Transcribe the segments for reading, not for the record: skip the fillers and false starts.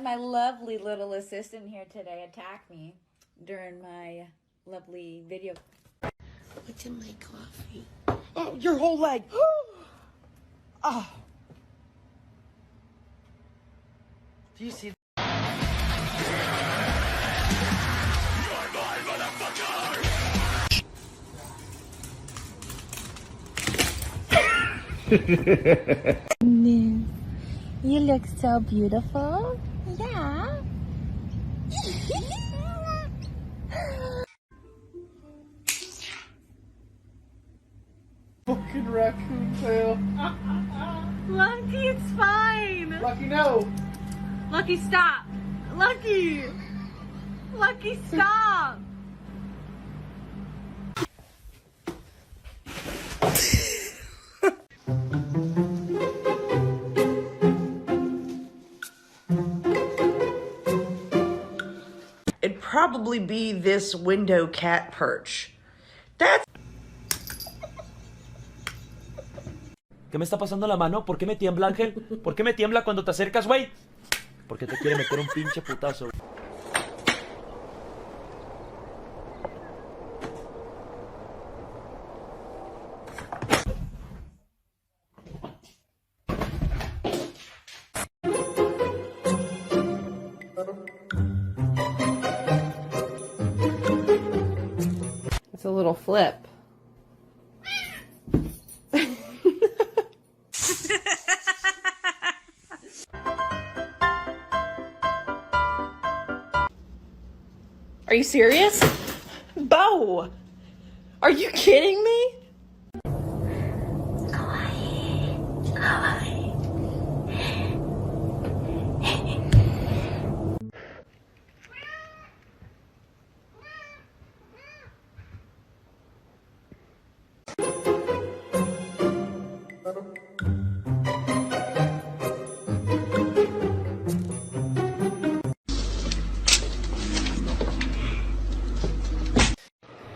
had my lovely little assistant here today attack me during my lovely video. What's in my coffee? Oh, your whole leg. Oh. Do you see? You look so beautiful. Yeah. Fucking raccoon tail. Lucky, it's fine. Lucky, no. Lucky, stop. Lucky. Lucky, stop. It'd probably be this window cat perch. That's... ¿Qué me está pasando la mano? ¿Por qué me tiembla, Ángel? ¿Por qué me tiembla cuando te acercas, güey? Porque te quiere meter un pinche putazo. It's a little flip. Are you serious? Bo! Are you kidding me?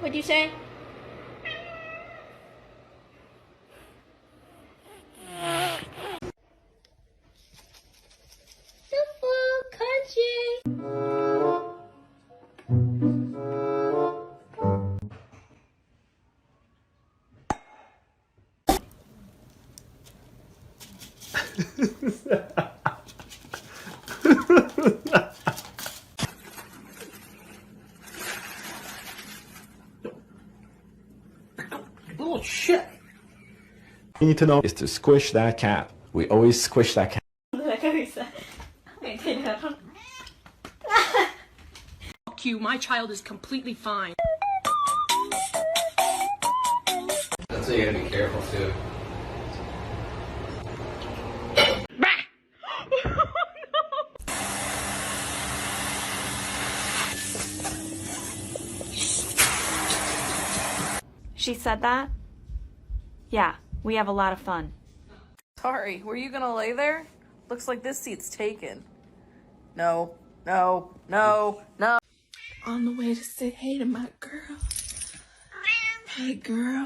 What'd you say? The full country. Oh, shit. You need to know is to squish that cat. We always squish that cat. Fuck you, my child is completely fine. That's why you gotta be careful too. She said that? Yeah, we have a lot of fun. Sorry, were you gonna lay there? Looks like this seat's taken. No, no, no, no. On the way to say hey to my girl. Hey, girl.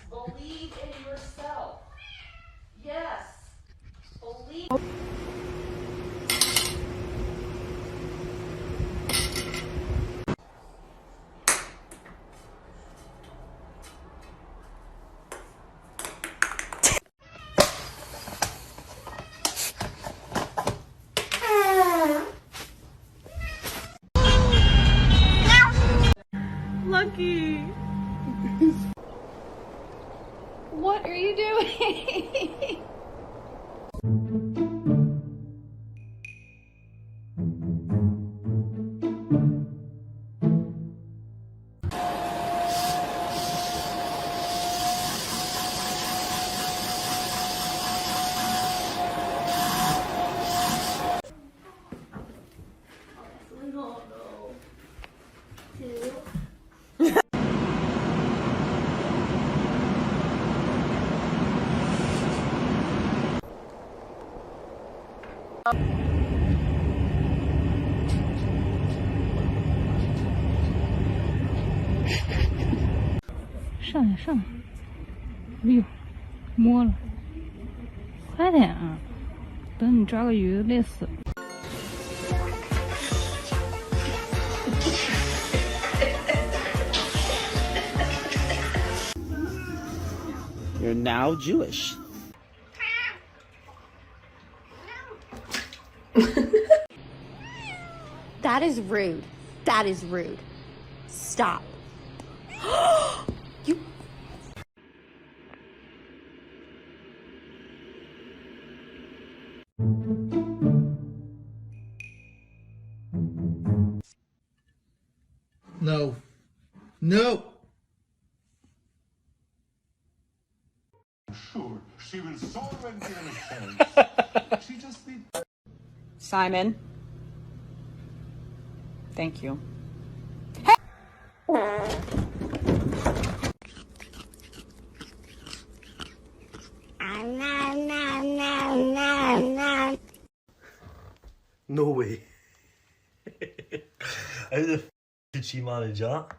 Believe in yourself. Yes. Believe. Lucky. What are you doing? 上来上来！哎呦，摸了，快点啊！等你抓个鱼累死了。You're now Jewish. That is rude. That is rude. Stop. You. No. No. Sure, she will solve and give an chance. She just need. Simon. Thank you. No way. How the f did she manage that?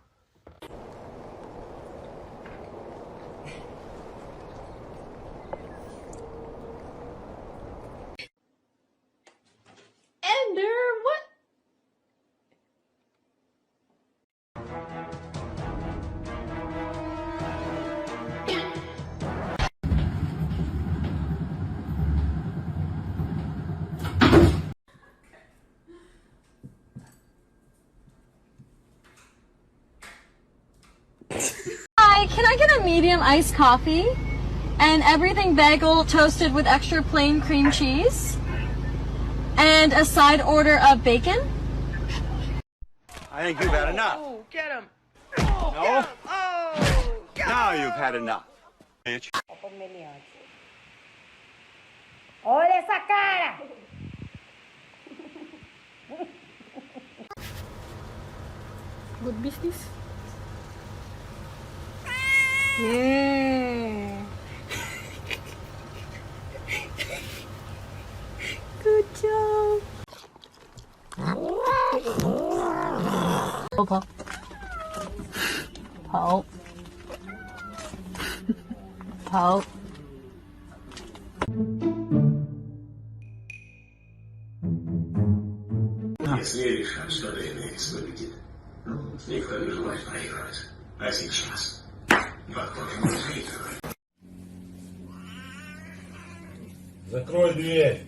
Ender, what? Hi, can I get a medium iced coffee? And everything bagel toasted with extra plain cream cheese? And a side order of bacon? I think you've had enough. Oh, get him. No? Oh, Now you've had enough, bitch. ¡Olha essa cara! Good business. Yeah. Good job. Pop. Pop. Pop. Если решат, что Дейнерис победит, никто не желает проигрывать. А сейчас, похоже, мы проигрываем. Закрой дверь.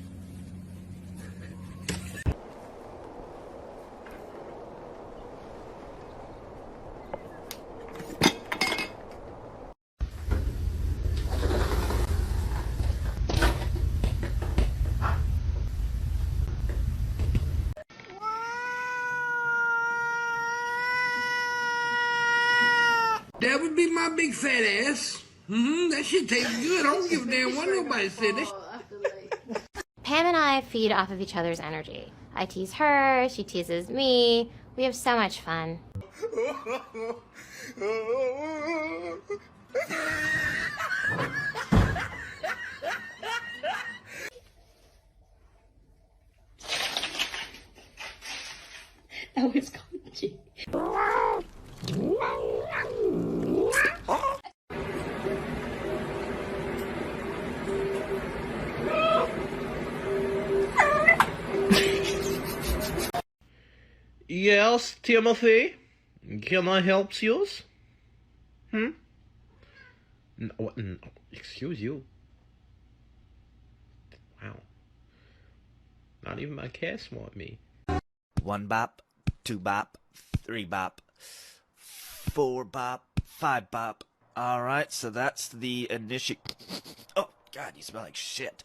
That would be my big fat ass. That shit tastes good. I don't give a damn what nobody said. Pam and I feed off of each other's energy. I tease her, she teases me. We have so much fun. Oh, it's crunchy. Yes, Timothy? Can I help you? No, excuse you. Wow. Not even my cats want me. 1 bop, 2 bop, 3 bop, 4 bop, 5 bop. Alright, so that's the initial. Oh, God, you smell like shit.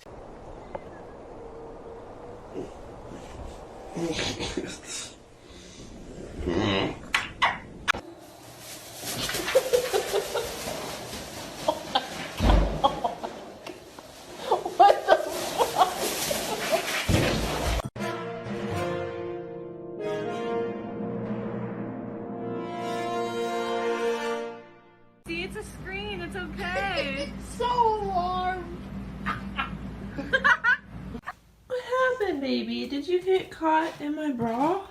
What the fuck? See, it's a screen. It's okay. So alarmed. What happened, baby? Did you get caught in my bra?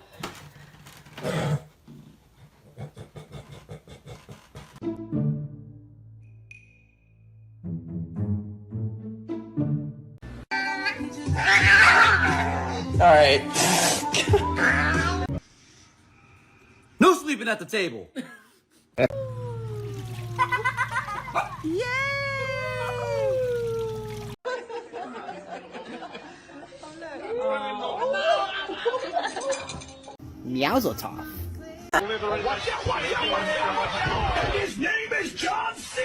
Alright. No sleeping at the table! Meowsotov. His name is John C.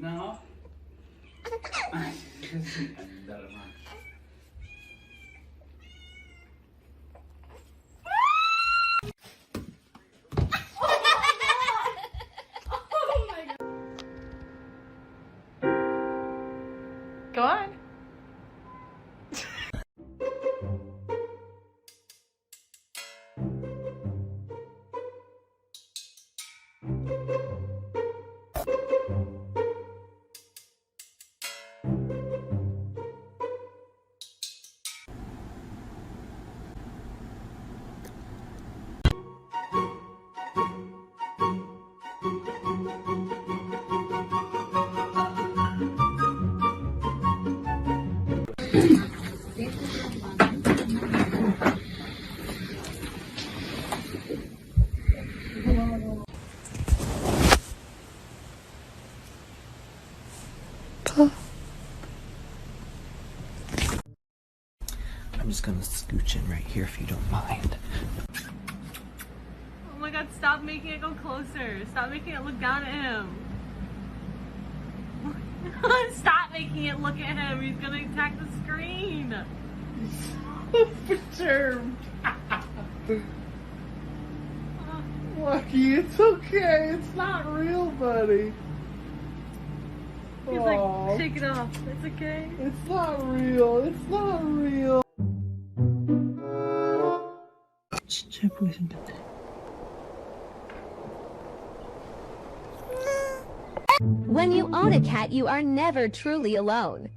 No. Go on. I'm just gonna scooch in right here if you don't mind. Oh my god, stop making it go closer. Stop making it look down at him. Stop making it look at him. He's gonna attack the screen. Perturbed. Lucky, it's okay. It's not real, buddy. He's Aw. like, shake it off. It's okay. It's not real. It's not real. 진짜 예쁘게 생겼네. When you own a cat, you are never truly alone.